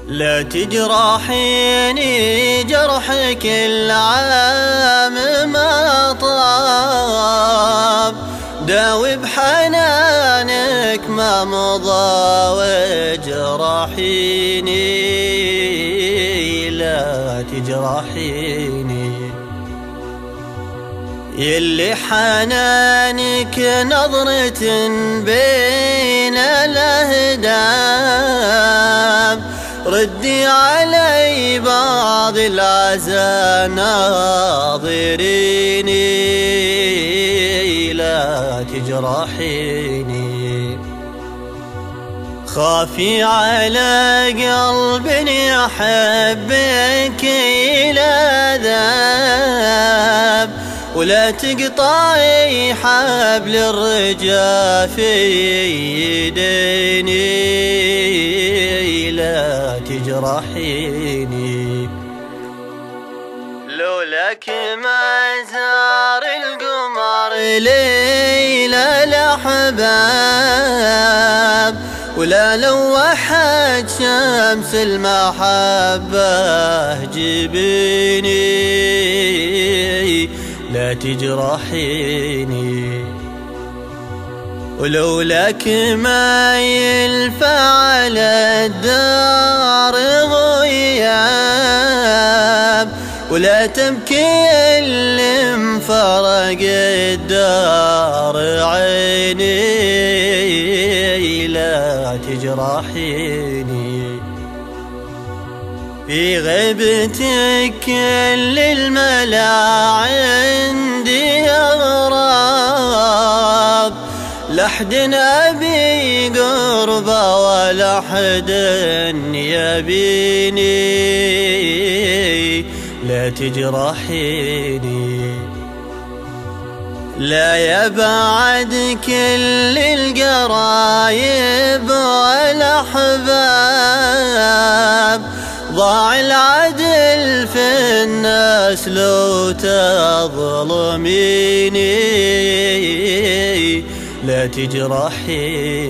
لا تجرحيني جرحك العام ما طاب، داوي بحنانك ما مضى واجرحيني، لا تجرحيني. يلي حنانك نظرة بين الأهداب، ردي علي بعض العزا ناظريني، لا تجرحيني. خافي على قلب يحبك إلى ذاب، ولا تقطعي حبل الرجا في يديني، لا تجرحيني. لولاك ما زار القمر ليلة الأحباب، ولا لوحت شمس المحبة جبيني، لا تجرحيني. ولولاك ما ينفع الدار غياب، ولا تبكي اللي مفرق الدار عيني، لا تجرحيني. في غيبتك كل الملا عندي أغراب، لحد أبي قربه ولا حد يبيني، لا تجرحيني. لا يبعد كل القرايب والأحباب، ضاع العدل في الناس لو تظلميني، لا تجرحيني.